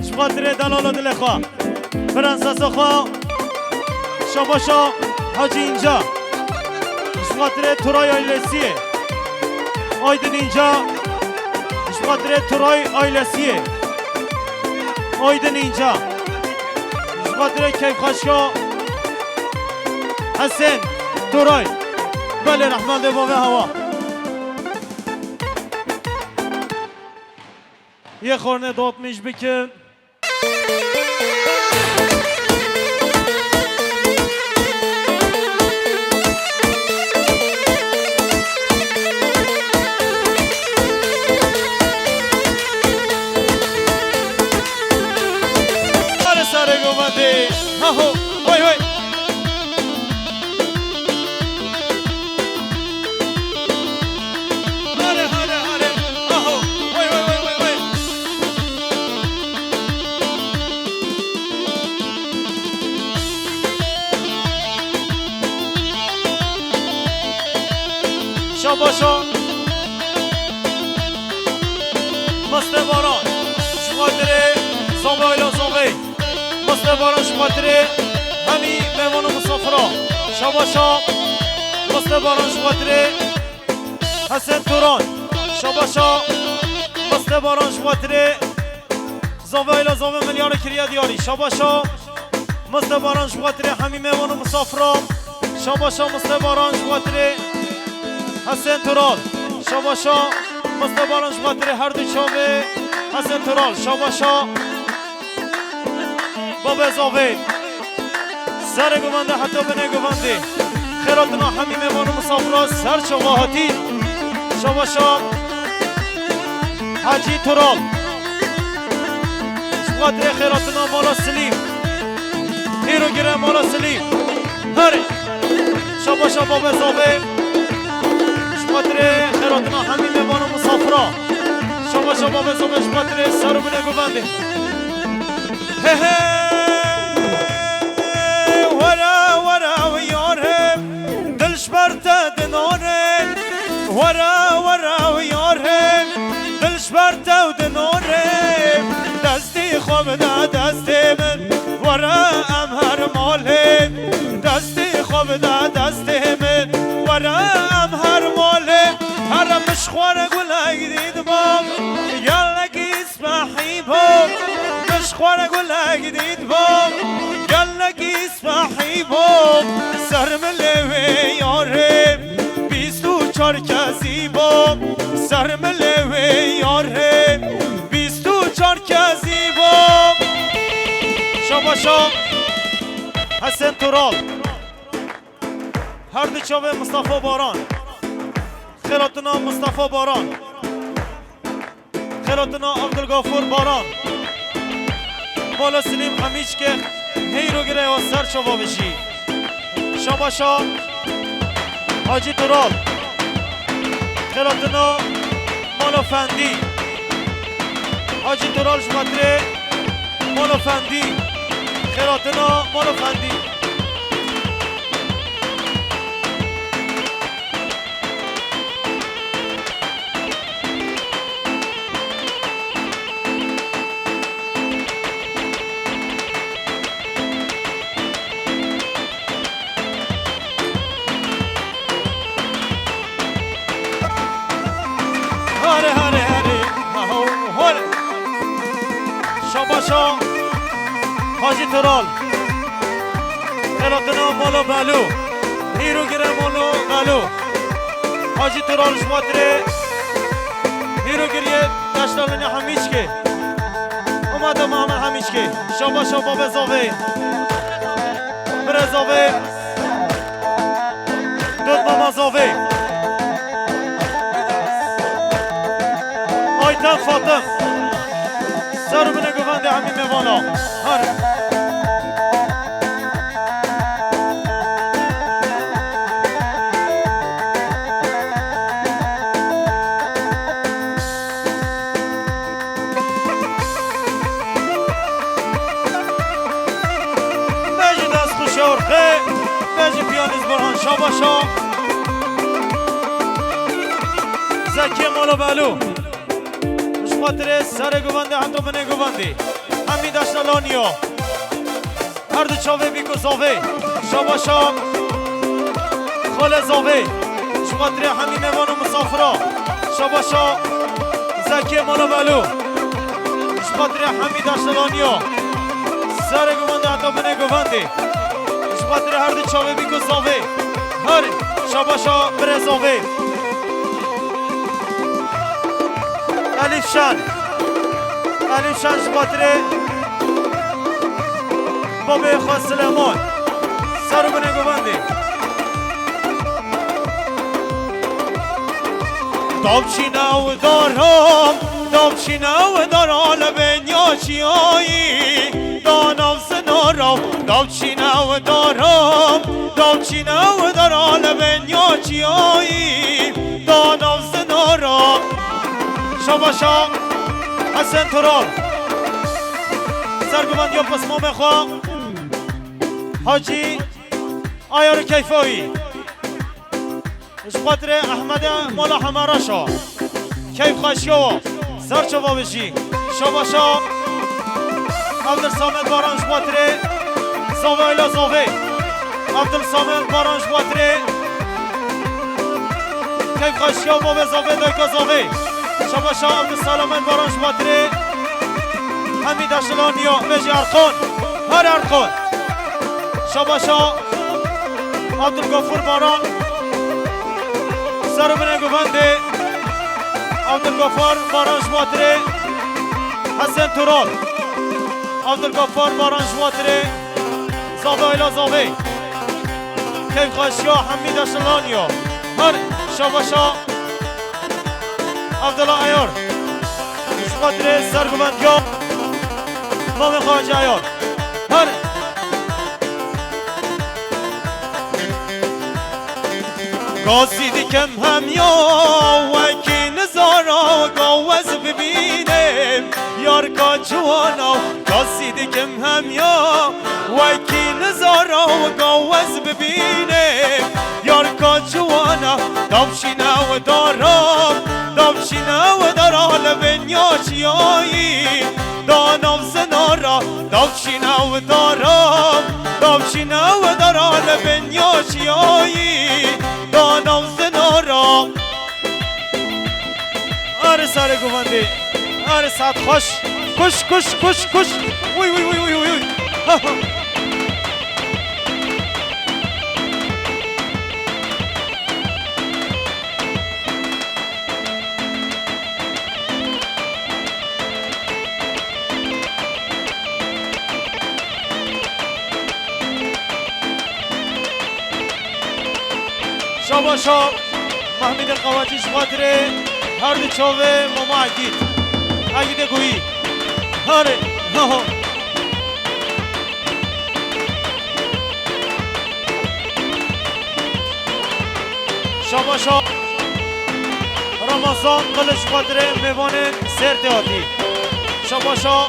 شخاطر دلال دل خواه فرانساس خواه شاباشا حاجی اینجا شخاطر ترای آیلسیه آیدن اینجا شخاطر ترای آیلسیه آیدن اینجا شخاطر کیف خاشکا حسن ترای بله رحمان ده بابه هوا یه خورنه داد میش بکن آره سره گومده هاهو وای وای شاباشا مست باران شماتره زنبه ایلا زنبه مست باران شماتره همی میمون مسافرا شاباشا مست باران شماتره حسن توران شاباشا مست باران شماتره زنبه ایلا زنبه ملیار کریا دیاری شاباشا مست باران شماتره همی میمون مسافرا شاباشا مست باران شماتره حسن تورال شاباشا مستباران شماتره هر دو چاوه حسن تورال شاباشا بابا زاوه سر گوانده حتی بنه گوانده خیراتنا همی میمانو مسافرا سر چواهاتی شاباشا حاجی تورال شماتره خیراتنا مالا سلیم ایرو گره مالا سلیم هره شاباشا بابا زاوه شماتره خیراتنا همی میوانو مسافرا شما شما بزوم شماتره سرو بینه گوانده هه هه ورا ورا و یارم دلش برته دناره ورا ورا و یارم دلش برته و دناره دستی خواب ده دستی من ورا ام هر ماله دستی خواب ده دستی من ورا ام هر ماله هر مشخوار گل گدید بام یالکی اسمحی بام مشخوار گل گدید بام یالکی اسمحی بام سرمله یاره 24 کسی بام سرمله یاره 24 کسی بام شاباشا حسن تورال هر دو چاوه مصطفی باران خیراتنا مصطفی باران خیراتنا عبدالغفور باران بالا سلیم همیش که هی رو گره و سر شما بشی شاباشا حاجی تورال خیراتنا مالا فندی حاجی تورال شماتره مالا فندی خیراتنا مالا فندی شاباشا حاجی تورال خیراتنا مالو بلو هیرو گره مالو بلو حاجی تورال شماتره هیرو گریه دشتالنی همیش که اومده محمد همیش که شاباشا بابا زاوه بره زاوه دود ماما زاوه آیتن فاطم سرو بینه گوانده همین میوانا هر بجی دست خوشورخه بجی پیانیز برهان شاباشا زکی مالو بلو خاطر سر گوانده حتی بنه گوانده حمید اشتلانیو هر دو چاوه بیکو زاوه شاباشا خاله زاوه شماتری همین میوان و مسافرا شاباشا زکی مالا بلو شماتری حمید اشتلانیو سر گوانده حتی بنه گوانده شماتری هر دو چاوه بیکو زاوه هر شاباشا بره زاوه الیف شان شماتری بابه خواست سلیمان سر بنه گوانده دابچیناو دارم لبنیا چیایی داناو سنارم دابچیناو دارم لبنیا چیایی داناو سنارم شاباشا حسن تراب سرگومند یا پس مام خواه حاجی آیار کیفایی خاطر احمد مولا حماراشا کیف خاشیو سر چوا بشی شاباشا عبدالصامد بارانش خاطر زاوه ایلا زاوه عبدالصامد بارانش خاطر کیف خاشیو بابه زاوه دایکا زاوه شاباشا عبدالسلامد بارانش خاطر حمید اشتلانیو بجی ارخان هر ارخان شاباشا عبدالغفور باران سر بنه گوانده عبدالغفار باران شواتره حسن تراب عبدالغفار باران شواتره زاوه ایلا زاوه کیف خاشیا حمید اشتلانیو هر شاباشا عبدالله ایار شواتره سر گواندیا مام خواجه ایار هر گازی دیکم هم یا وکی نزارا و گاوز ببینم یار کا جوانا گازی دیکم هم یا وکی نزارا و گاوز ببینم یار کا جوانا دابشینا و دارا لبنیا چیایی دانم زنارا دابشینا و دارا لبنیا چیایی دانم زنارا آره سر گوانده آره ساعت خوش کش وی شاباشا محمد القواجیش خاطره هر دو چاوه ماما عگید گویی هره شاباشا رمضان قلش خاطره میوان سر تیاتی شاباشا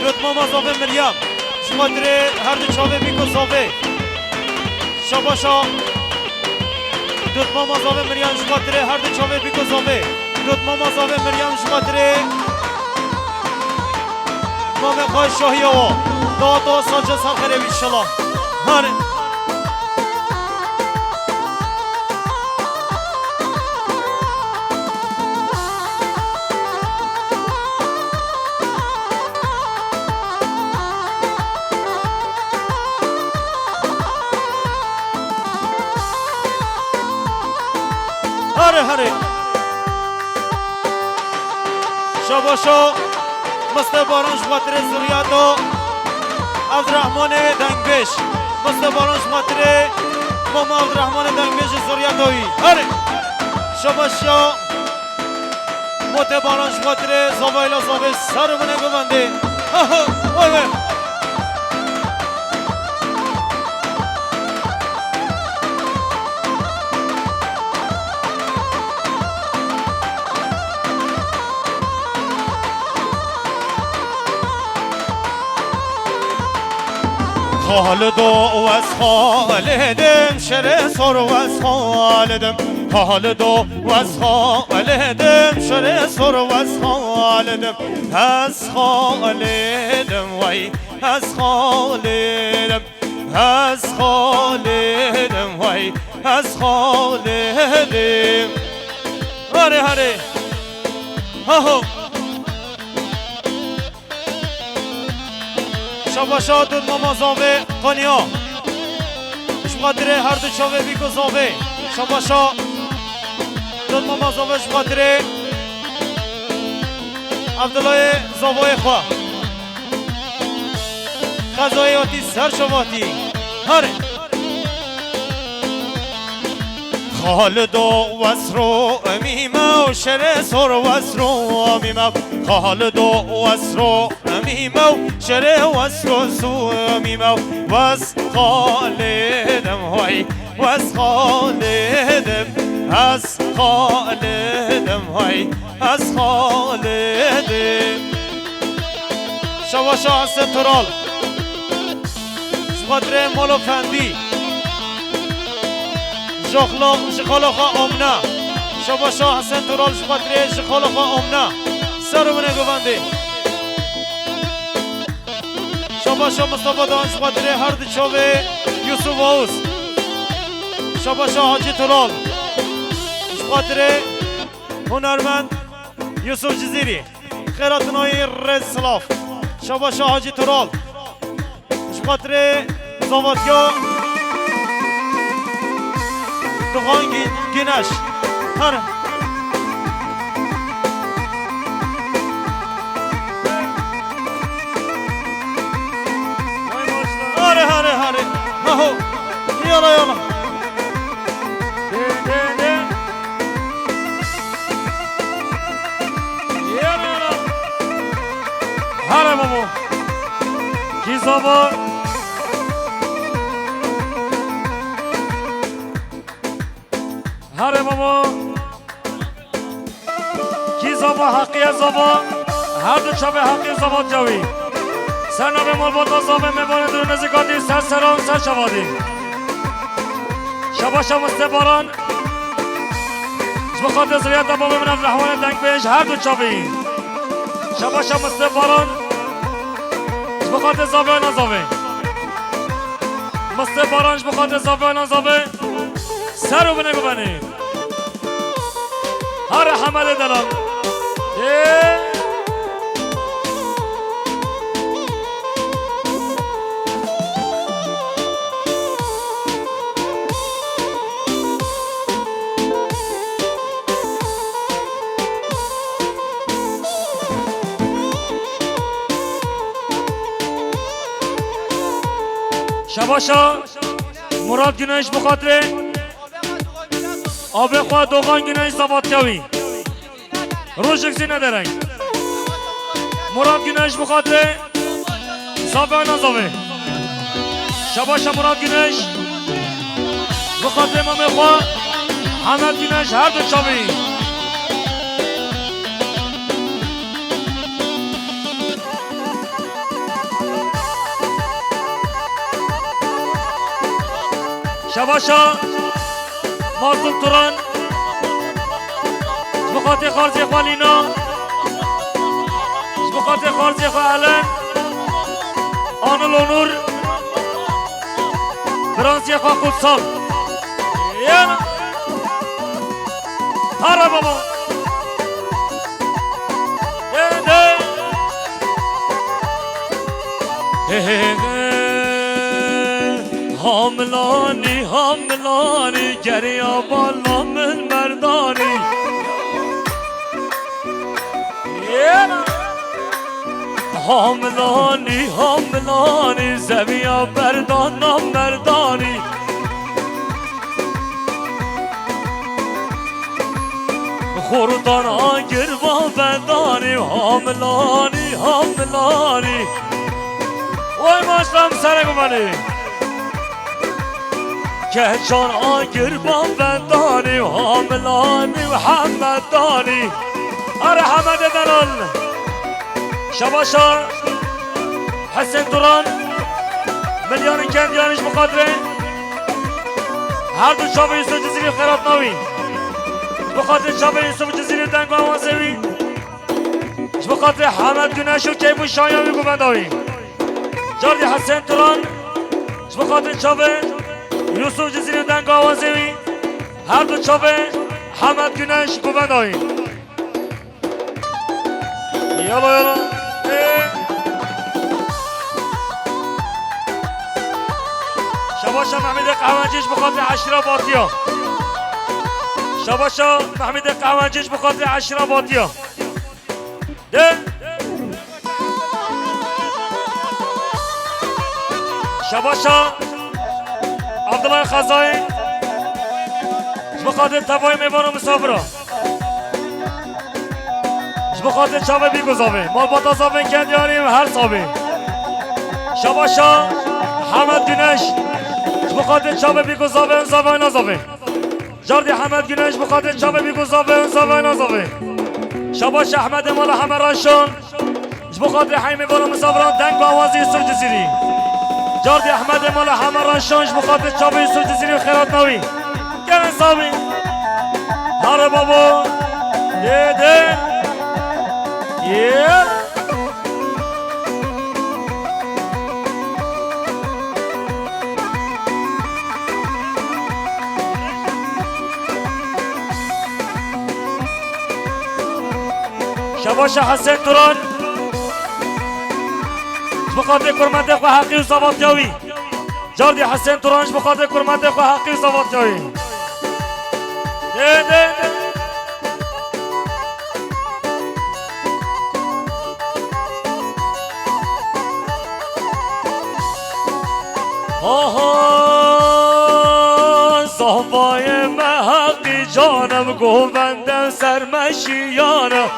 دوت ماما زاوه مریم خاطره هر دو چاوه بیکو زاوه شاباشا دوت ماما زاوه مریم خاطره هر دو چاوه بیکو زاوه دوت ماما زاوه مریم خاطره مام خواه شاهی آوا دادا ساجه سال خیره بیشلا هر هره شاباشا مست بارانش خاطر زریادو عبدالرحمن دنگبش مست بارانش خاطر ماما عبدالرحمن دنگبش زریادوی هره شاباشا موت بارانش خاطر زاویلا زاوی سر بنه گوانده وای خالد و از خالدم شر سر و از خالدم حال دو وز خالدم شر سر وز خالدم از خالدم وای از خالدم از خالدم وای از خالدم هره هره هاهو شباشا دود ماما زاوه قانیا شبادره هر دو چاوه بیگو زاوه شباشا دود ماما زاوه شبادره عبدالله زاوه خواه خزای آتی سر شواتی هره خالد و وسرو امیمو شر سر وسرو امیمو خالد و وسرو امیمو شر وسرو سو امیمو وس خالدم وای وس خالدم از خالدم وای از خالدم شواشا سترال شبادره مولو فندی شخالخا امنا شباشا حسن ترال شبادره شخالخا امنا سرو منه گوانده شباشا مصطفى دان شبادره هر دو چاوه یوسف آوز شباشا حاجی ترال شبادره هنرمند یوسف جزیری خیراتنای رز سلاف شباشا حاجی ترال شبادره زوادگاه دخان گینش هره هره هره هره هاهو یالا یالا یالا هره بابا کی زبان هره بابا کی زبا حقی زبا هر دو چاوه حقی زبا جوی سر نبه مالباتا زبا میبانه در نزگاتی سر سران سر شوادی شباشا مستباران بخاطر زریعت بابا من از رحمان دنگ بهش هر دو چاوی شباشا مستباران بخاطر زبا نزاوه مستبارانش بخاطر زبا نزاوه سر رو بنگو بنی هر حمل دلم شباشا مراد گنایش بخاطره آب خواه دوغان گنایش زبادکوی روشک زی ندارن مراد گنایش بخاطره زابه و نزابه شباشا مراد گنایش بخاطره مامه خواه حمد گنایش هر دو چاوی شباشا مازم توران بخاطر خارزی خواه لینا بخاطر خارزی خواه علن آنل و نور فرانسی خواه خودسال یانا هره بابا حاملانی حاملانی گریا بالا من مردانی حاملانی حاملانی زمیا بردان مردانی خوردان آگر و بدانی حاملانی حاملانی وای ماشلام سرگو منی که چون آگر با بدانی حاملانی و حمدانی اره حمد دلال شباشا حسن توران ملیان کندیانش مقادره هر دو چاوه یوسف جزیری خیرات نوی بخاطر شب یوسف جزیره دنگ آوازوی بخاطر حمد گناش و کیف و شایان گوبنداوی جاردی حسین تران بخاطر شب یوسف جزیره دنگ آوازوی هر دو شب حمد گناش گوبنداوی یالا یالا شباشا محمد قهوانجیش بخاطر عشرا باطیا شباشا محمد قهوانجیش بخاطر عشرا باطیا ده شباشا عبدالله خزاین بخاطر تبای میوان و مسافرا بخاطر چاوه بیگذابه مال باتا زابه کندیاریم هر صابه شباشا حمد گنش بخاطر چاوه بیگذابه انزابه نازابه جاردی حمد گنش بخاطر چاوه بیگذابه انزابه نازابه شباش احمد مال همه راشون بخاطر حیمه برو مسافران دنگ آوازی یوسف جزیری جاردی احمد مال همه راشون بخاطر چاوه یوسف جزیری خیرات نوی گرن صابی هر بابا ده ده شباش حسین تران بخاطر کرمت خو حقی و صوابتیاوی جاردی حسین تران بخاطر کرمت خو حقی و صوابتیاوی ده ده ده صحبای محقی جانم گوبندم سرمشیانم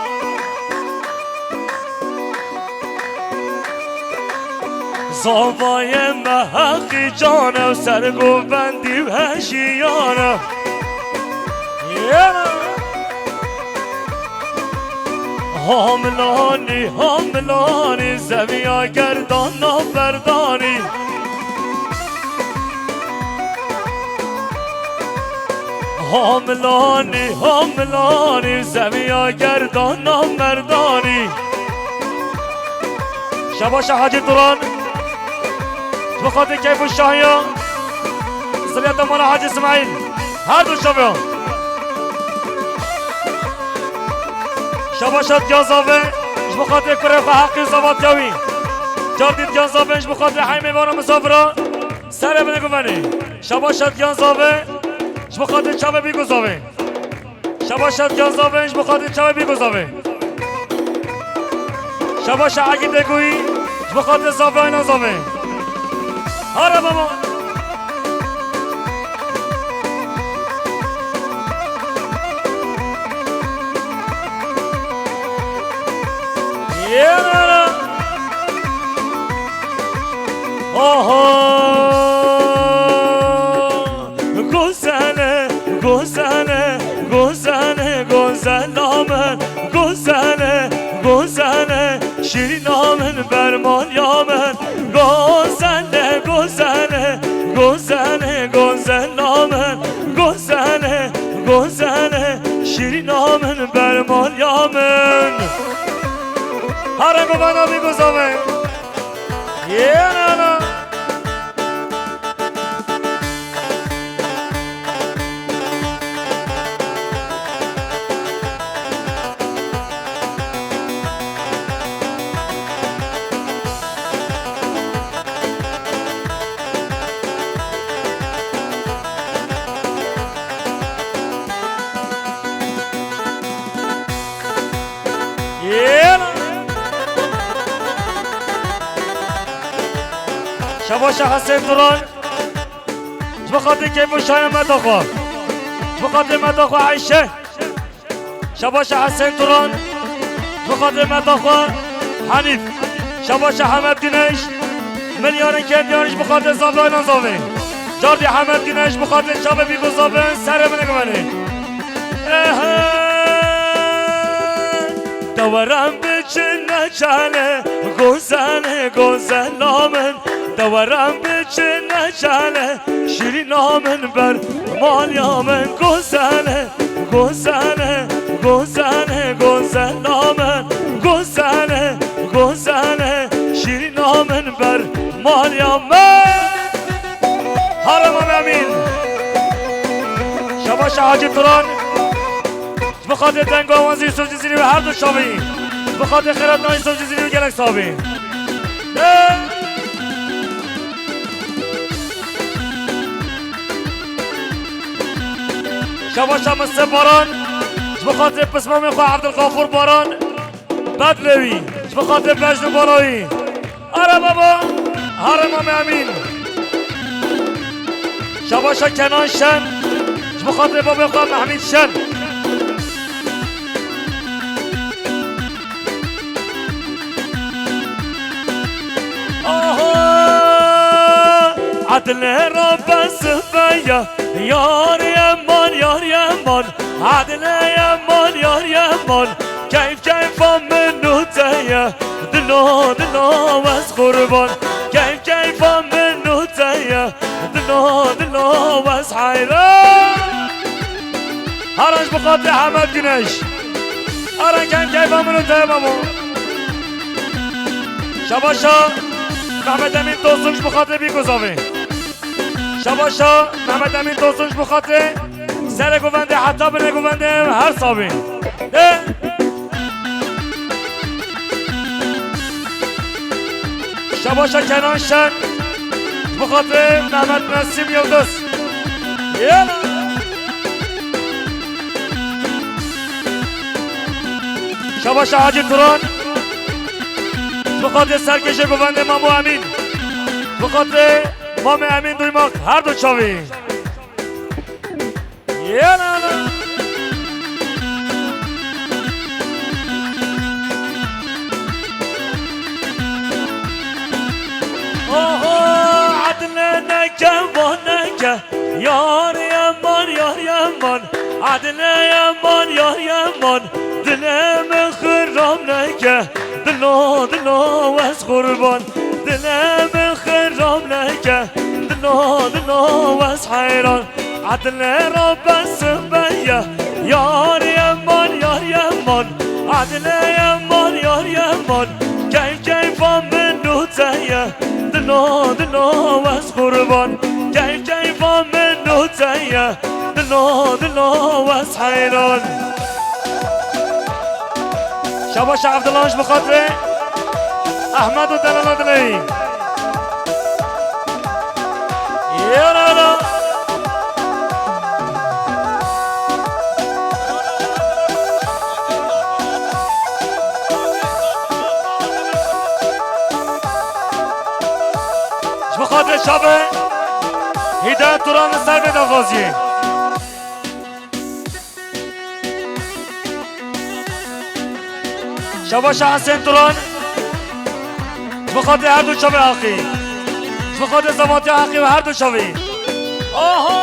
صحبای محقی جانم سرگوبندی و هشیانم حاملانی حاملانی زمیا گردان نافردانی حاملانی حاملانی زمیا گردان نامردانی شباش حاجی تران بخاطر کیف و شاهیا صلیت مولا حاجی اسماعیل هر دو شبا شباشات جازاوه بخاطر کره و حقی زباد جاوی جاردید جازاوه بخاطر حیمه وارا مسافرا سر بنگو بنی شباشات جازاوه بخاطر چاوه بیگذاوه شباشات جازاوه بخاطر چاوه بیگذاوه شباش عقیده گویی بخاطر زاوه نازاوه هر بابا یه گوزنه گوزنه گوزنه گوزنامن گوزنه گوزنه شیرینامن برمان یامن گوزنه گوزنه گوزنه گوزنامن گوزنه گوزنه شیرینامن برمان یامن هرگو بنا بیگذامن یه نه شباش حسین تران بخاطر کیف و شای مداخوا بخاطر مداخوا عیشه شباش حسین تران بخاطر مداخوا حنیف شباش حمد گنش ملیارن کندیانش بخاطر زاوه نازاوه جاردی حمد گنش بخاطر شب بیگذابه سر بنگمانه دورم بچه نچاله گوزنه گوزنامن دورم بچه نچاله شیرینامن بر مالیامن گوزنه گوزنه گوزنه گوزنامن گوزنه گوزنه شیرینامن بر مالیامن حرم امین شباش حاجی تران بخاطر تنگ آوازی یوسف جزیری و هر دو شابی بخاطر خیرات نای یوسف جزیری و گلک صابی شباش هم سه باران بخاطر پسمام خواه عبدالغفور باران بدلوی بخاطر بجن بارایی آره بابا حرم امین شباشا کنان شن بخاطر بابا خواه محمید شن عدل رب سبيا يار يمان يار يمان عدل يمان يار يمان كيف منو تيا دلو دلو بس قربان كيف منو تيا دلو بس حيران هرج بخاطر حمد جنش هرج كيف منو تيا بابا شباشا محمد امین توسنش بخاطر بیگذاوه شباشا محمد امین توسنش بخاطر سر گونده حتی بره گونده هر صابه شباشا کنان شن بخاطر محمد نسیم یلدز یالا شباشا حاجی توران بخاطر سرکش گونده مامو امین بخاطر مام امین دویماق هر دو چاوی یه نه عدل نکه و نکه یار یمان یار یمان عدل یمان یار یمان دلم خرام نکه دلو از قربان دلم خرام نکه دلو از حیران عدل رب سبیه یار یمان یار یمان عدل یمان یار یمان کیف منو تیه دلو از قربان کیف منو تیه دلو از حیران شباش عبداللهش بخاطر احمد و دلال دلی یالا بخاطر شبه هدایت توران سر به دغازی شباش حسین توران بخاطر هر دو شبه حقی بخاطر زماتی حقی و هر دو شبه آها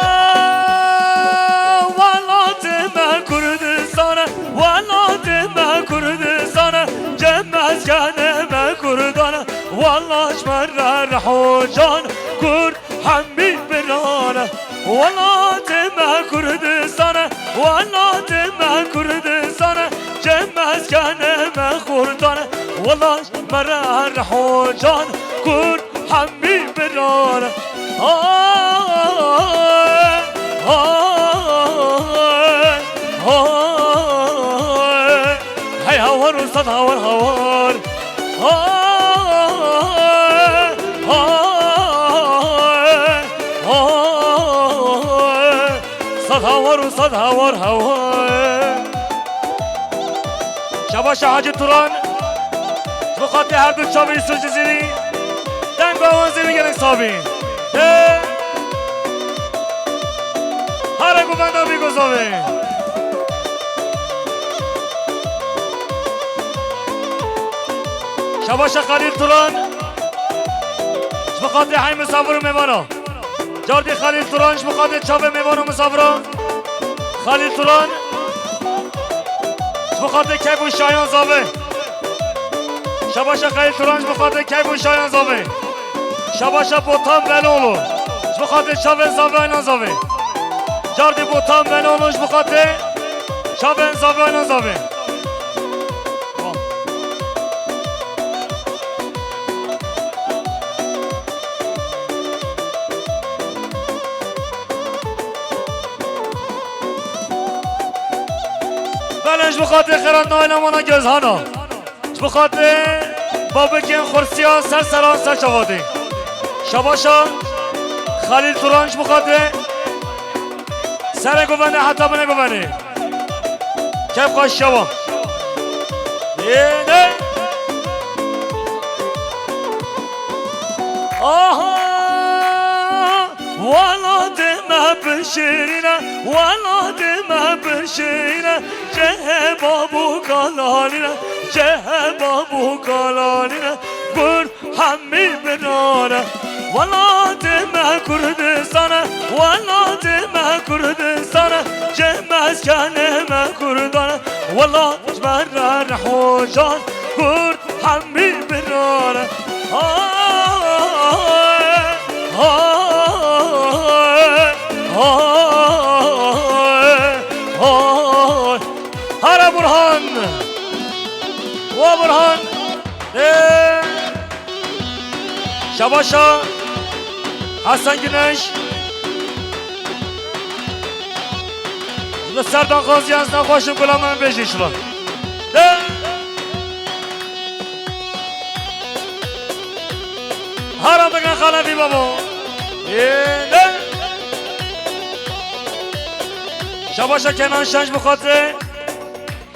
ولات من کردستانه ولات من کردستانه جمع از کنه من کردانه والله من رحو جان کرد همی برانه ولات من کردستانه ولات من کردستانه جمع از کنه من خوردانه والله من رحو جان کرد همی برانه هی هوار و صد هوار هوار صد هوار و صد هوار هوار شباش حاجی توران بخاطر هر دو چاوی یوسف جزیری دنگ آوازی میگن حسابی هر گوونده بیگذابه شباش خلیل توران بخاطر های مسافر و میوانا جاردی خلیل تورانش بخاطر چاوه میوان و مسافران خلیل توران بخاطر کیف و شایان زاوه شباش خلیل تورانش بخاطر کیف و شایان زاوه شباش بوتان بلولو بخاطر چاوه زاوه اینا زاوه جاردی بوتان بلولوش بخاطر چاوه زاوه نزاوه بلنش بخاطر خیرات نایلمانا گزهانا بخاطر بابکین خورسیان سر سران سر شواده شباشا خلیل تورانش بخاطر سر گوونده حتی بنه گوونده کف خوش شوا نه آها والا دمه بشیرینه والا دمه بشیرینه چه بابو کالانینه چه بابو کالانینه گر همی بنانه والا دمه کردستانه والا دمه کردستانه چه مسکنه من کردانه والا جمر رحوشان گر همی بنانه هر برهان و برهان شباشا حسن گنش لسردان خازی از نخواشم گلام من بجیش با هرم بگن خلفی بابا شباشا کنان شنج بخاطر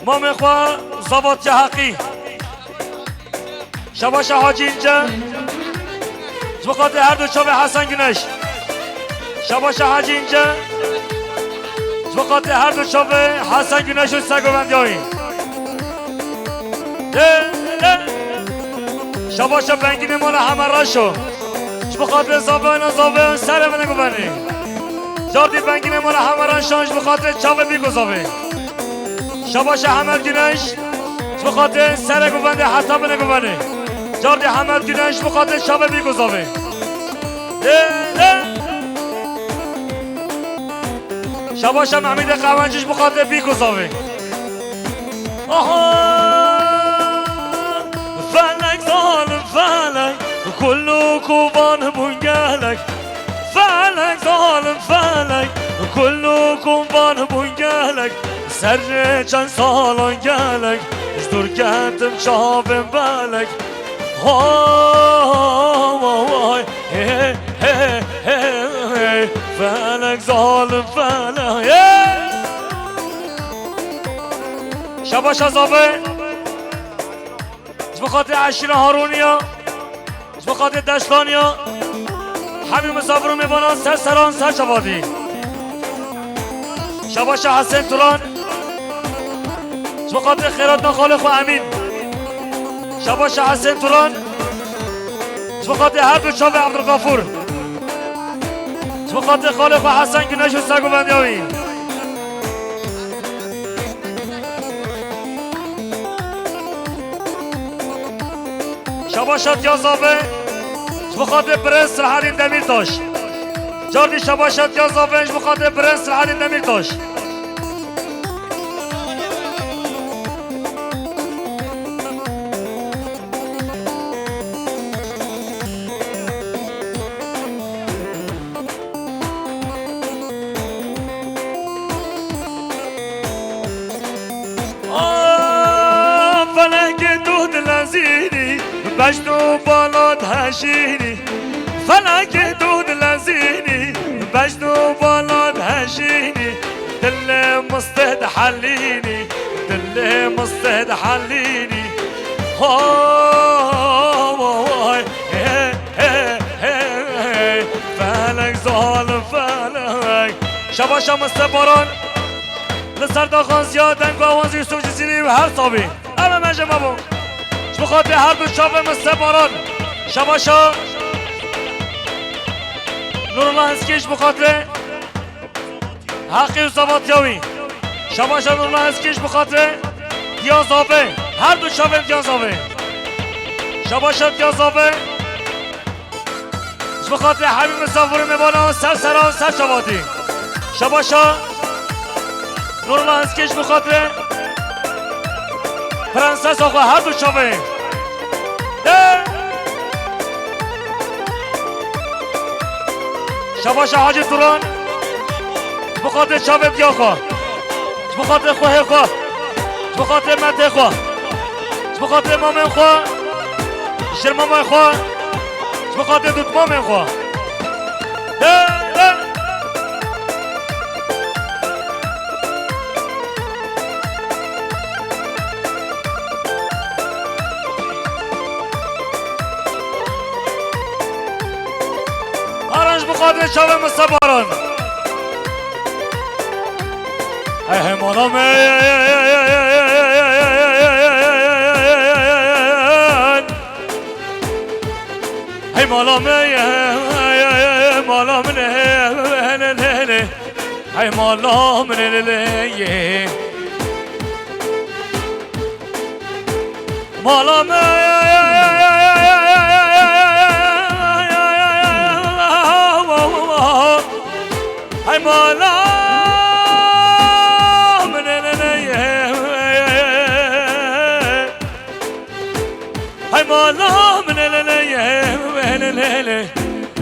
مام خواه زباط حقی شباشا حاجی اینجا بخاطر هر دو چاوه حسن گنش شباشا حاجی اینجا بخاطر هر دو چاوه حسن گنش و سگوبندی هایی شباشا بنگین مال همه راشو بخاطر زاوه سر منه گوبنی جاردی بنگین مال همه راشانش بخاطر چاوه بیگو زاوه شباشا حمد گنش بخاطر سر گوبنده حتی منه گوبنی جاردی حمد گنش بخاطر چاوه بیگو زاوه شباشا محمید قوانجش بخاطر بیگو زاوه آها فلک ظالم فلک كله كوبان بونجالك فعلك ظالم فعلك كله كوبان بونجالك سر چند سالان گلک ازدور کردم شابم بالک وای فعلك ظالم فعلك شباش ازابه بخاطر عشیر هارونیا بخاطر دشتانیا همین مسافر رو میبانن سر سران سر شوادی شباش حسن توران بخاطر خیرات خالق و امین شباش حسن توران بخاطر هر دو چاوه عبدالغفور بخاطر خالق و حسن گنش و سگ و بندیاوی شباشات یازابه بخاطر برنس الحدید دمیرتاش جاردی شباشات یازابه بخاطر برنس الحدید دمیرتاش فلک دود لذیری بجنو بالاد هشینی فلک دود لذیری بجنو بالاد هشینی دل مستهد حلینی دل مستهد حلینی وای فلک ظالم فلک شباشا مستباران لسرداخان زیادن گاوانزی یوسف جزیری و هر صابی اما مجه بابو بخاطر هر دو چاوه مستباران شباشا نورالله اسکیش بخاطر حقی و زباطیاوی شباشا نورالله اسکیش بخاطر دیازابه هر دو چاوه دیازابه شباشا دیازابه بخاطر همین مسافر میبانه سر سران سر شباتی شباشا نور لانسکیش بخاطر پرنسس آقا هر دو چاوه شباش حاجی توران بخاطر چاوه بیا خوا بخاطر خواه خوا بخاطر مته خوا بخاطر مامن خوا شر مامان خوا بخاطر دوت مامن خوا بخاطر چاوه مصبران ای مالام ای مالام مالام ای مالام مالام ای مالا ای مالا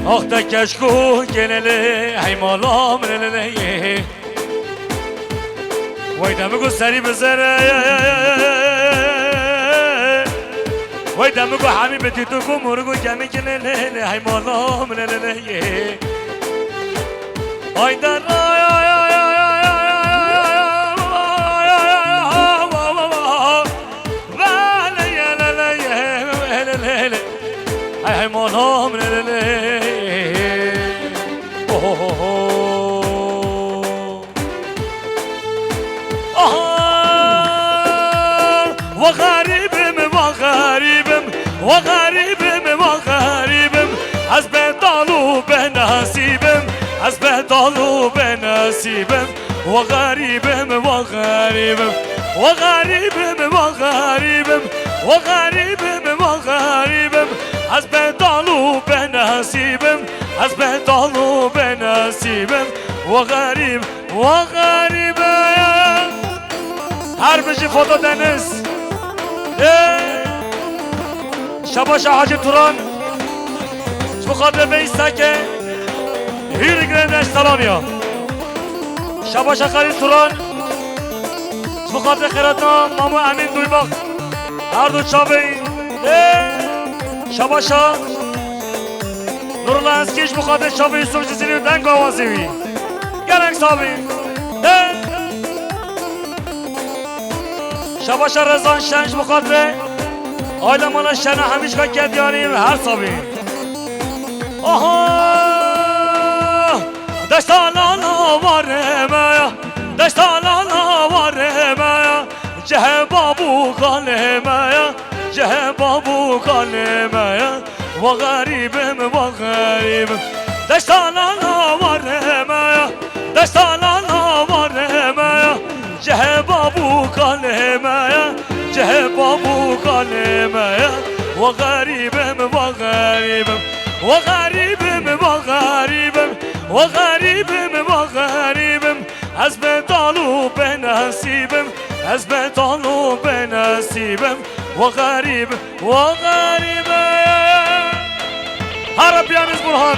آخ تکشکو گلله ای مالا وای دمگو سری بزره وای دمگو همی بتی تو گو مرگو کمی گلله ای مالا ay da ay ay ay ay ay molam le وغريبم وغريبم وغريبم وغريبم حسب طالو بنصيبم حسب طالو بنصيبم وغريبم وغريبم وغريبم وغريبم وغريبم وغريبم حسب طالو بنصيبم حسب طالو بنصيبم وغريب وغريبم هر بشی فوتو دنیز شباش حاجی توران بخاطر بیستا که هیر گرندش سلامیا شباش خرید توران بخاطر خیراتنا مامو امین دوی باق هر دو چاوی شباشا نورالله انسکیش بخاطر چاوی یوسف جزیری و دنگ آوازی وی گرنگ صابی شباش رزان شنج بخاطر آیل مالا شنه همیش بکت یاریم هر صابی آها دستالالا وارمه دستالالا وارمه جه بابو کالمه جه بابو کالمه و غریبم و غریبم دستالالا وارمه دستالالا وارمه جه بابو کالمه جه بابو کالمه و غریبم و غریبم و غریبم و غریبم و غریبم و غریبم از به طالو به نصیبم از به طالو به نصیبم و غریب و غریبم هر بیانیز برهان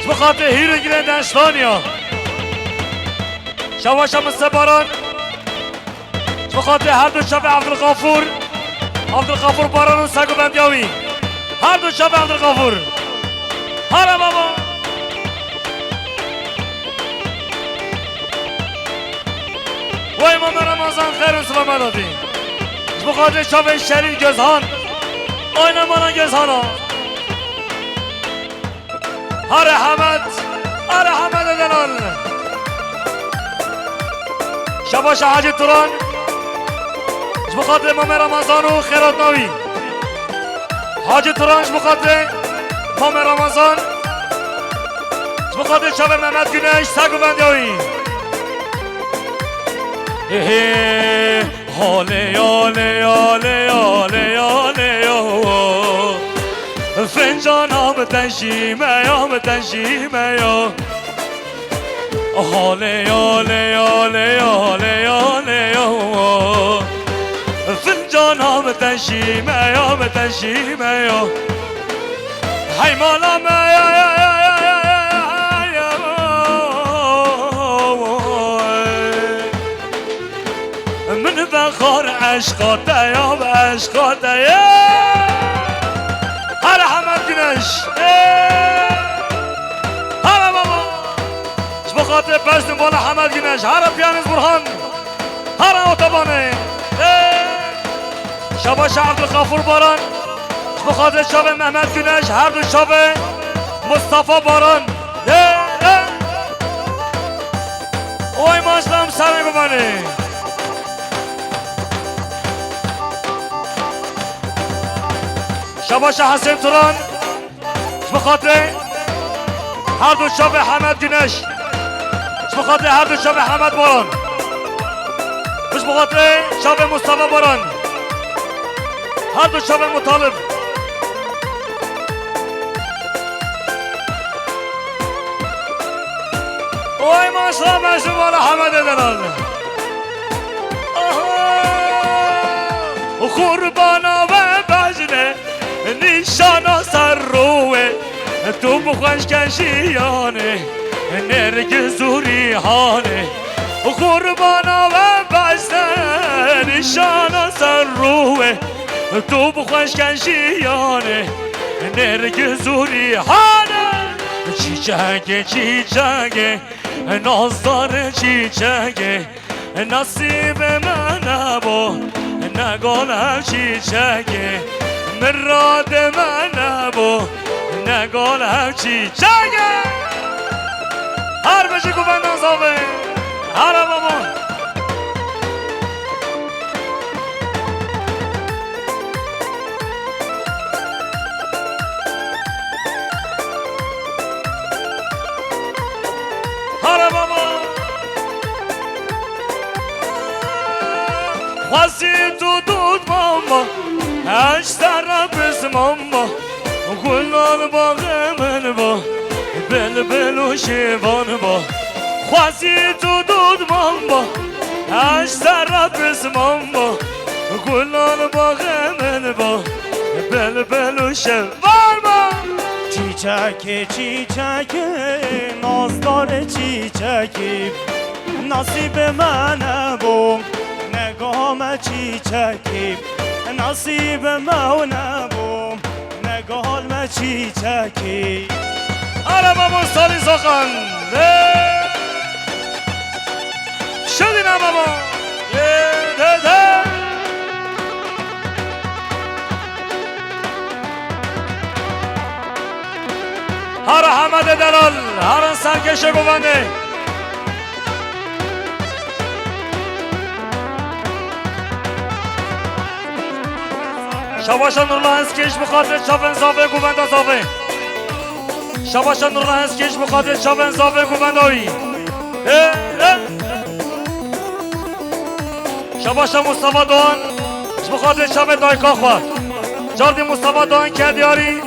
بخاطر هیر گیره دشتانیا شواش هم سباران بخاطر هر دو شب عبدالغفور عبدالغفور باران و سگو بندیاوی هر دو شب عبدالغفور هر بابا و امام رمضان خیر و سلام دادی بخاطر شب شریف گزهان آینه مانا گزهانا هر حمد دلال شباش حاجی توران بخاطر امام رمضان و خیرات ناوی حاجی توران بخاطر امام رمضان بخاطر شب محمد گنش سگ و بندیاوی هاله هاله هاله هاله هاله فنجان آب تنشیمه آب تنشیمه هالي هالي هالي هالي هالي فنجانها بتنشيمة يا بتنشيمة يا حيمانا ما يا يا يا يا يا من بخار عشقاته يا بعشقاته يا هلا حمد جنش هلا بابا اش بخاطر بستم بالا حمد جنش هلا بيانز برهان هلا اوتوبانه شباش عبد الغفور باران اش بخاطر شب محمد جنش هر دو شب مصطفى باران اوی ماشلم سمی ببنی شباش حسین توران بخاطر هر دو شب حمد گنش بخاطر هر دو شب حمد باران بخاطر شب مصطفى باران هر دو شب مطالب وای ماشا ماشا بالا حمد دلال قربانا و بجنه نشانا سر روه تو بخوش کشیانه نرگزوری هانه قربانا و بجنه نشانا سر روه تو بخوش کشیانه نرگزوری هانه چیچگه چیچگه نازدار چیچگه نصیب من نبو نگالم چیچگه مراد من نبو نگالم چیچگه هر بشی گفت نازابه هر بابا خواستی تو دود ماما اشتر بس ماما گلان باغ من با بلبل و شیوان با خواستی تو دود ماما اشتر بس ماما گلان باغ من با بلبل و شیوان با چیچک چیچک نازدار چیچکی نصیب من بو نگام چیچکی نصیب من نبو نگام چیچکی آره بابا سالی سخن شدی نه بابا هر حمد دلال هر سرکش گونده شباشا نورلا اسکش بخاطر چاپن زاوه گونده زاوه شباشا نورلا اسکش بخاطر چاپن زاوه گونده اوی شباشا مصطفى دوان بخاطر چاپ دایکا خواه جاردی مصطفى دوان کردیاری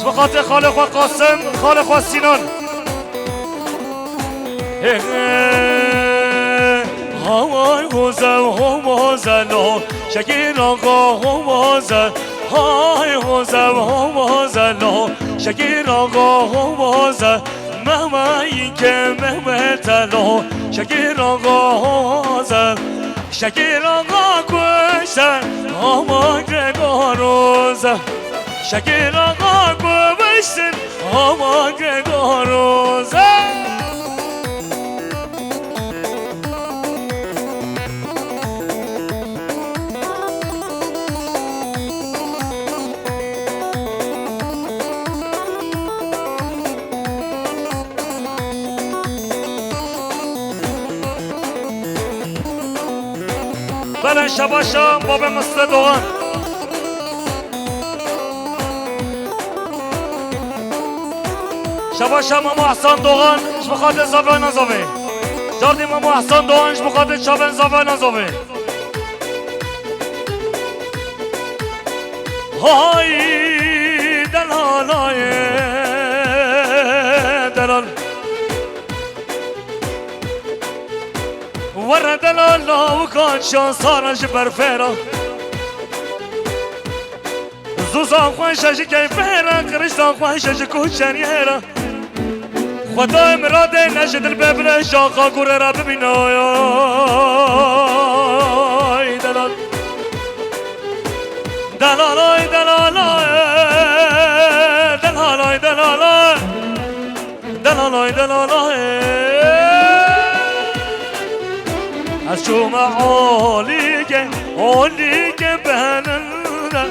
بخاطر خاله خواه قاسم خاله خواه سینان هوای غزل همازلا شکر آقا همازل های غزل همازلا شکر آقا همازل مهمه که مهمه تلا شکر آقا همازل شکر آقا کشتن آمان گرگاروزل شکر آقا کشتن آمان گرگاروزل بله شباشا باب مصر دوغان شباشا ماما احسان دوغان اش بخاطر زاوه نزاوه جاردی ماما احسان دوغان اش بخاطر چابن زاوه نزاوه های دلال های دلال ورد لالا و کانشان سارش برفرا زوزان خوشش که فرا کرشتان خوشش کوچنیرا خدا مراده نشد ببره شاقا گوره را ببینه دلال دلالای دلالای دلالای دلالای دلالای دلالای از شما عالیگه عالیگه بهننده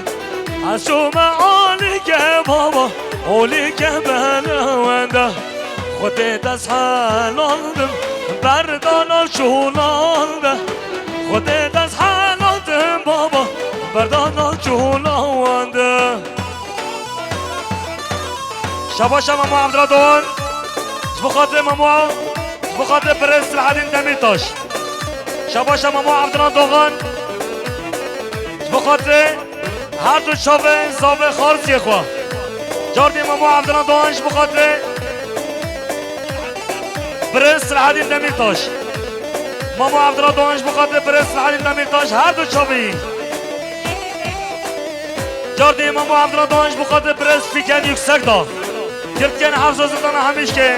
از شما عالیگه بابا عالیگه بهننده خودت از حالانده بردانا شولانده خودت از حالانده بابا بردانا شولانده شباشا مامو عبدالدوان بخاطر مامو بخاطر برس الحدين دميطاش شباشا مامو عبدالدوان بخاطر هر دو شابه زابه خارسی خواه جاردی مامو عبدالدوان بخاطر برس الحدين دميطاش مامو عبدالدوان بخاطر برس الحدين دميطاش هر دو شابه جاردی مامو عبدالدوان بخاطر برس فیکن yüksek dağ Türkiye'nin hafızasından hamiş ki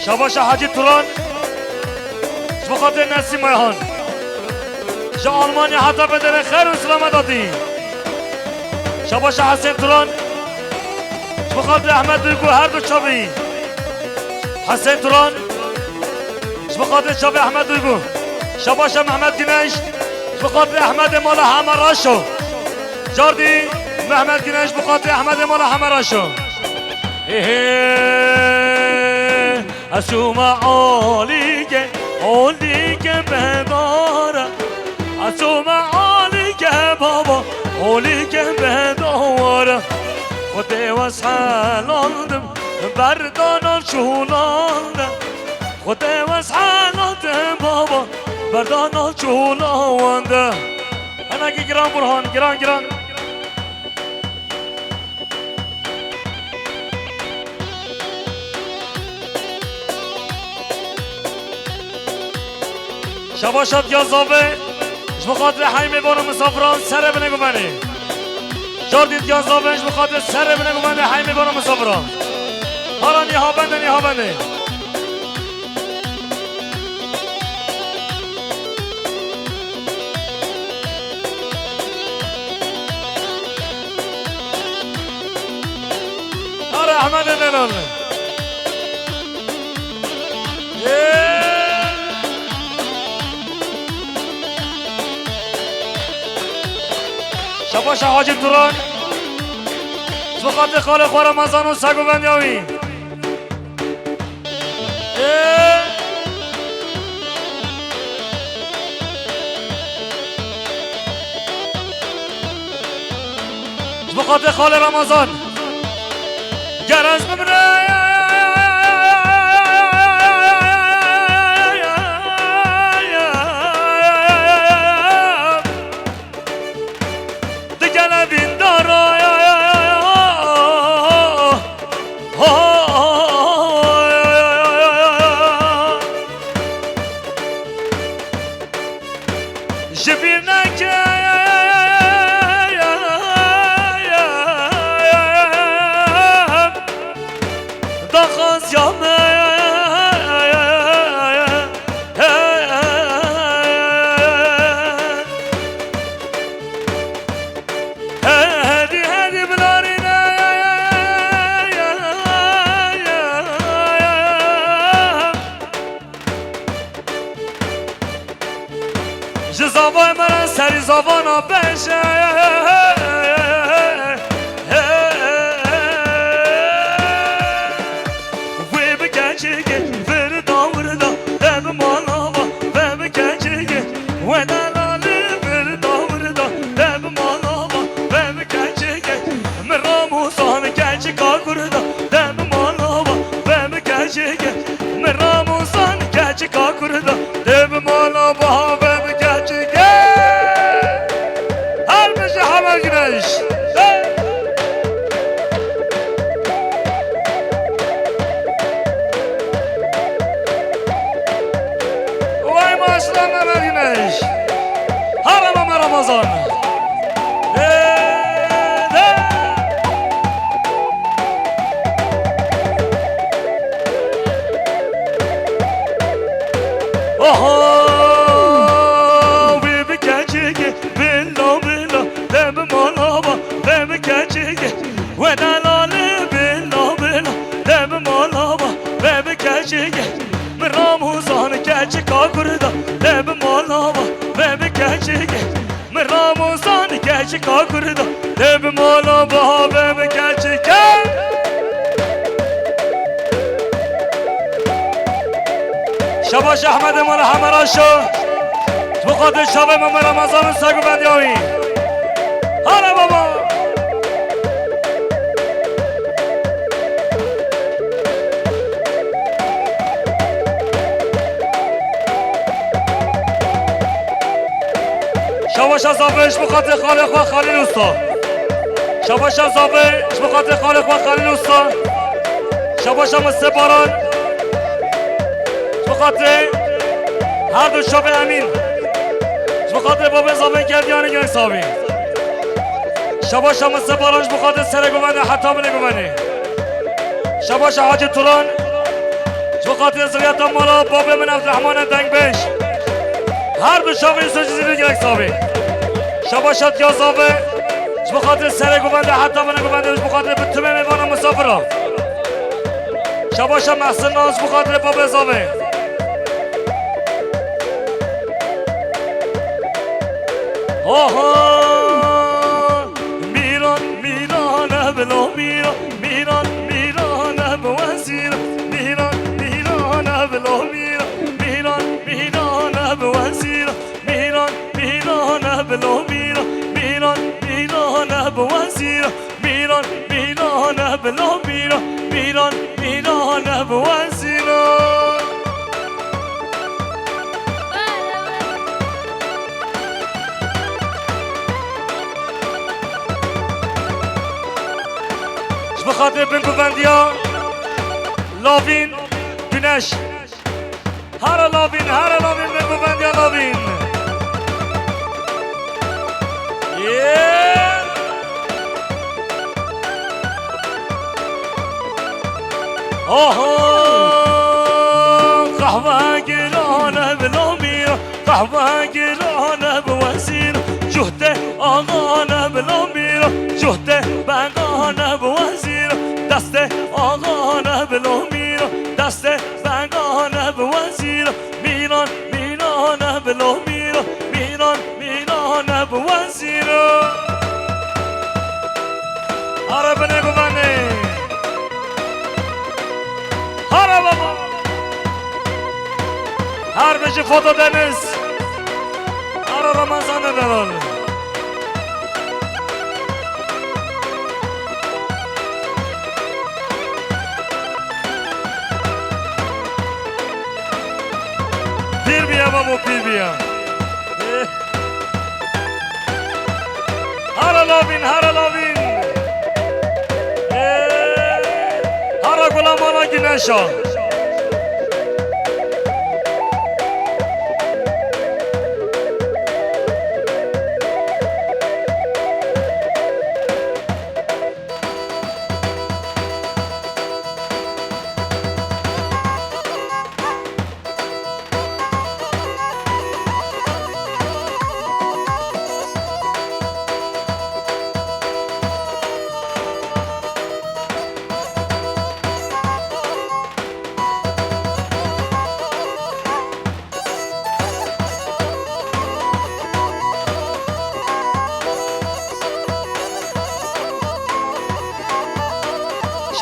Şabaşa Hacı Turan Şubatı Nesim Ayhan Şa Almanya Hatap edene xeyr ve selamet ati Şabaşa Hasan Turan Şubatı Ahmet Duygu her dü çabi حسين تران شبقاتي شابي احمد دويبو شباشا محمد جناش شبقاتي احمد مولا حمراشو جاردي محمد جناش شبقاتي احمد مولا حمراشو اسوما عاليك عاليك بدارا اسوما عاليك بابا عاليك بدارا خدي وسحلالدم بردان چولانده خود وسحلات بابا بردان چولانده انگی گران برهان گران گران شباشات یازاوه بخاطر حیمه بانو مسافران سر بنگو منی جاردید یازاوه بخاطر سر بنگو منی حیمه بانو مسافران حالا نیها بنده آره احمد دلال شباش حاجی توران بخاطر خاله خواه رمضان و سگو بندیاوی بخاطر خاله رمضان گرز ببره دگل بیندارا جبیر نکه دخاز یامه هدی بلارینه جزاوای من سری زبانا بشه وی بکچگه فردا وردا دب مالاوا و بکچگه و دلالی فردا وردا دب مالاوا و بکچگه مراموسان کچی کار کردا دب مالاوا و بکچگه مراموسان کچی کار کردا دب مالاوا و بکچگه رمضان اوه بی بکچگی بلا بلا دم مالابا بی بکچگی و دلاله بلا بلا دم مالابا بی بکچگی من رمضان کچ کاکردا دم مالابا بی بکچگی من رمضان کچ کاکردا دم مالابا بی بکچگی شباش احمد مال حمراشو بخاطر شب امام رمضان سگو بندیاوی هلا بابا شباش ازابش بخاطر خالق و خلیل استا شباش ازابش بخاطر خالق و خلیل استا شباش هم سپاران بخاطر هر دو شب امین بخاطر بابا زابن کردیان گنگ ساوی شباش هم سپارانش بخاطر سرگومنده حتی بنگومنده شباش حاج توران بخاطر زریعت مالا بابا من عبدالرحمن دنگ بش هر دو شب یوسف جزیره گنگ ساوی شباش یا زابه بخاطر سرگومنده حتی بنگومنده بخاطر به تمام ایوان مسافرها شباش هم محسن ناز بخاطر بابا زابه آها میران میران بلو میران میران میران بوزیر میران میران بلو میران میران میران بوزیر میران میران بلو میران میران میران بوزیر میران میران بلو میران میران میران بوزیر بخاطر بنگو بندیا لاوین گنش هر لاوین بنگو بندیا لاوین آها قهوه گرانه بلا میرا قهوه گرانه بوزیر جهده آقانه بلا میرا جهده بگانه بوزیر دست آقانه بلا میرا دست بگانه بوزیر میران میرانه بلا میرا میران میرانه بوزیر آره بنگو بنده آره بابا هر بشه فوتو دنیز آره رمضان دلال پیر بیا بابا پیر بیا هر لاوین هر گلام آلا گنشا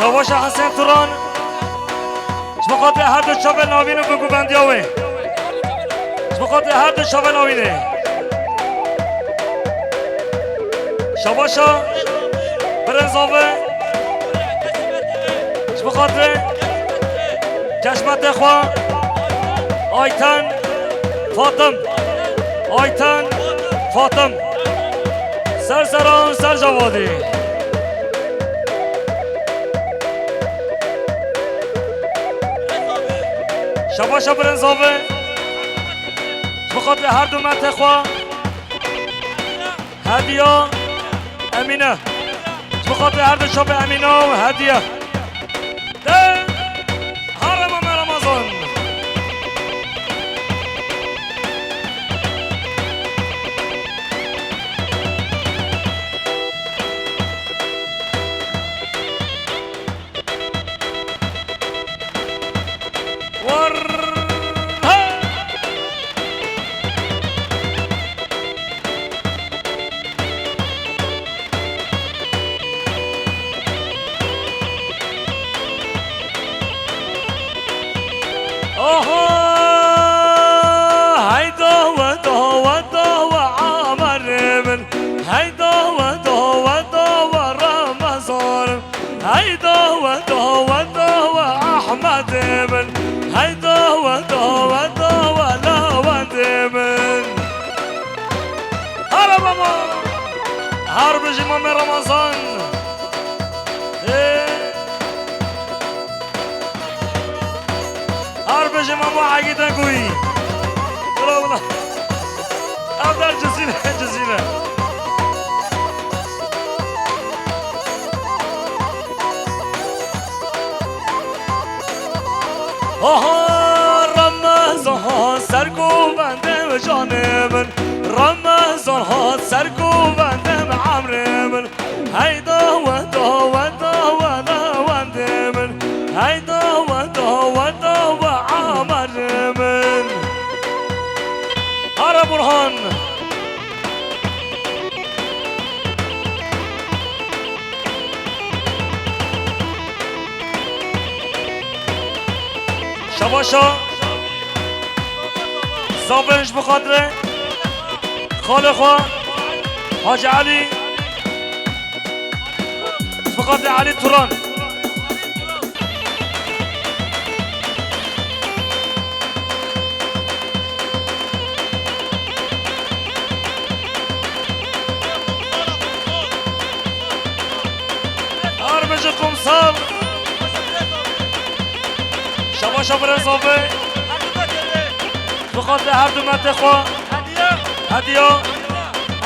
شواش حسن توران بخاطر هر دو شب ناوین رو بگو بندیاوه بخاطر هر دو شب ناوینه شواشا برنزاوه بخاطر چشمت خواه آیتن فاطم آیتن فاطم سرسران سر جوادی شباشا برنزاوه بخاطر هر دو منطقه هدیه امینه بخاطر هر دو شب امینه و هدیه ده حرم رمضان حرب جمام رمضان حرب جمام عقيدة قوي بلا بلا أبدال جزيرة جزيرة رمضان سركو بنده جانب رمضان سركو بنده عمر من هيدا ودا ودا ودا ودا من هيدا ودا ودا وعمر من هرا برهان شباشا زابنش بخاطره خاله خواه حاج علي بخاطر علي توران هربج قمصان شباشا برزافه بخاطر هر دو متخوا هدیه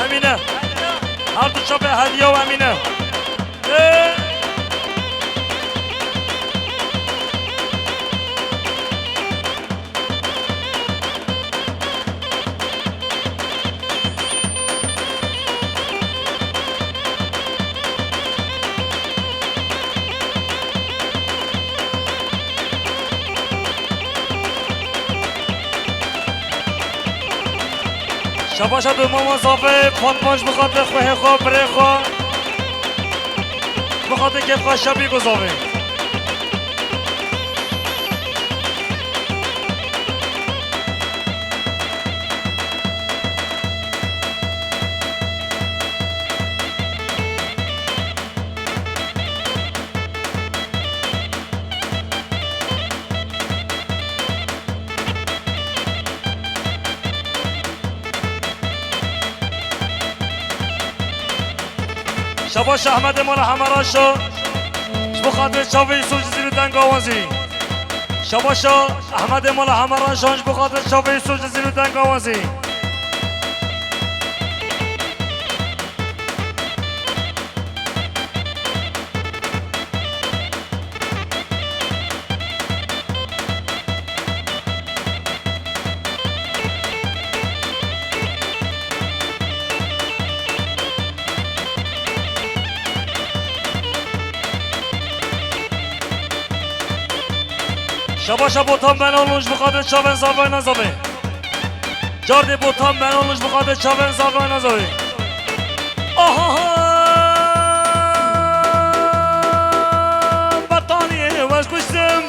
امینه هر دو شب هدیه و امینه شباشا دو ماما صافه فاطماش بخاطر خواه خواه بره خواه بخاطر که خواه شبی گذاره شباش احمد مال حمراشو بخاطر شاوی سوج زیر دنگ آوازی شباش احمد مال حمراشو بخاطر شاوی سوج زیر دنگ آوازی شباشا بوتان بنالوش بخاطر چاون زاوای نزاوه جارد بوتان بنالوش بخاطر چاون زاوای نزاوه بطانیه وش کشتم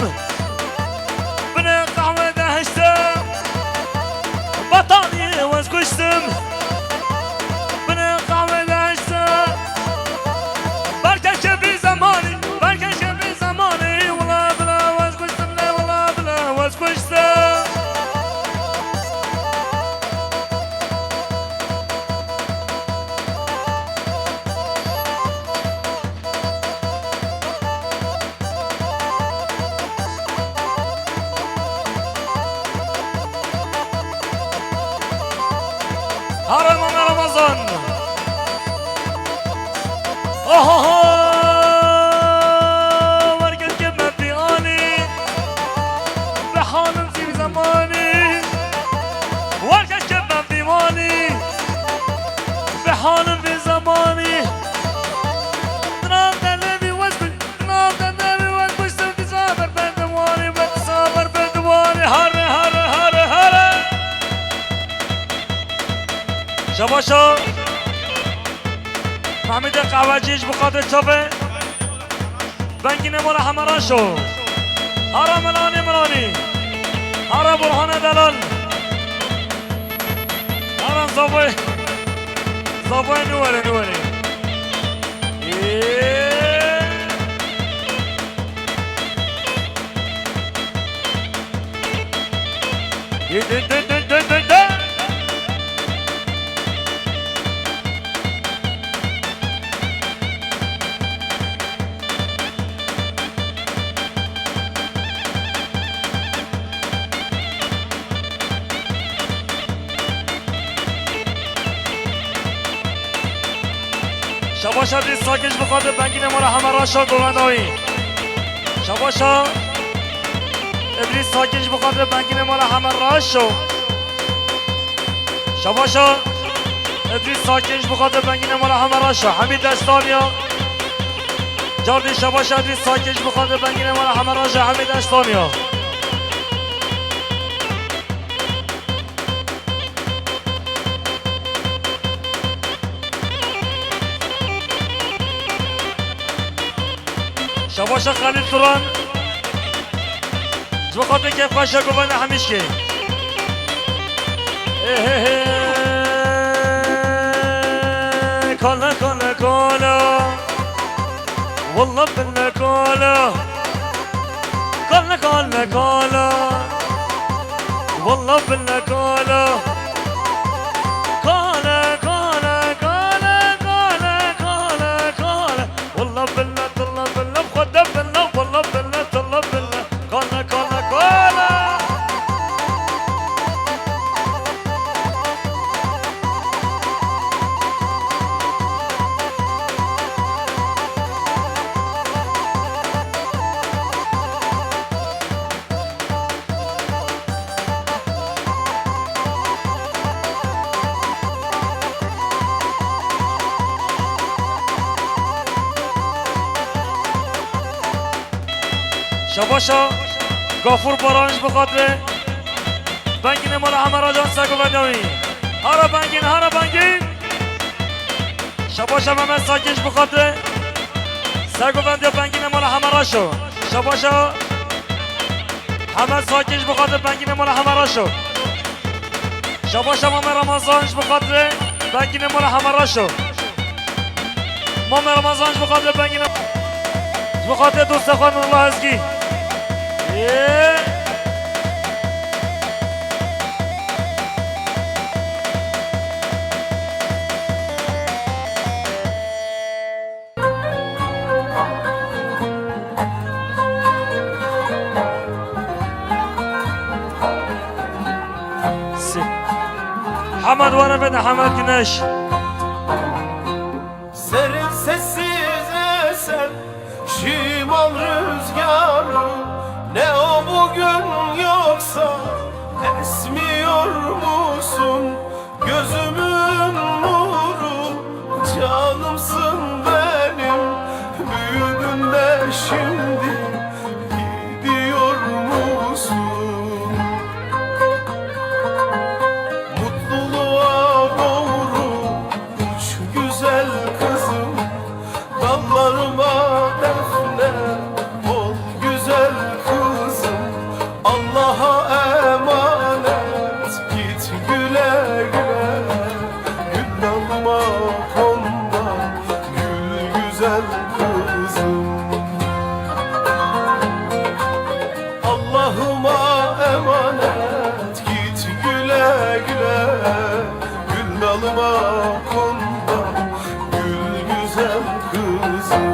بنه قهوه دهشتم بطانیه وش کشتم بنه قهوه دهشتم برکش بی زمانی برکش بی زمانی حرم رمضان آها ورقة كما في آني بحال في زماني ورقة كما في ماني بحال في زماني تراب دلبي وزبي تراب دلبي وزبي سوتي صابر بندواني بتصابر بندواني هر هر هر هر شباشا محمد قواجیش بخاطر چوبه بنگی نمال همران شو هارا ملانی ملانی هارا برهان دلال هارا زبای نوره نوره شباشا دیست ساکش بخاطر بنگی نمال همه راشا گوندایی شباشا ابریز ساکش بخاطر بنگی نمال همه راشا شباشا ابریز ساکش بخاطر بنگی نمال همه راشا حمید دستانیا جاردی شباشا ابریز ساکش بخاطر بنگی نمال همه راشا حمید دستانیا شباشا خلیل توران جو خاطر کیف خوشه گوانه همیش که کالا کالا کالا والله بالله کالا کالا کالا کالا والله بالله کالا کالا کالا کالا کالا کالا کالا والله بالله والله بالله خدا بالله والله بالله والله بالله کالا کالا کالا شباشا گافور بارانش بخاطر بنگین مال همه را جان سگو بندامی هارا بنگین شباشا محمد ساکش بخاطر سگو بندی بنگین مال همه را شو شباشا محمد ساکش بخاطر بنگین مال همه را شو شباشا محمد رمضانش بخاطر بنگین مال همه را شو محمد رمضانش بخاطر بنگین بخاطر دوست خان الله ازگی حمد وانا بده حمد güneş Serin sessiz esen şimal rüzgarı Ne o bugün yoksa esmiyor musun? Gözümün nuru canımsın benim Büyüdün de şimdi gidiyor musun? Mutluluğa doğru uç güzel kızım Dallarıma defne ol güzel kızım Allah'a emanet git güle güle Gül dalma konma gül güzel kızım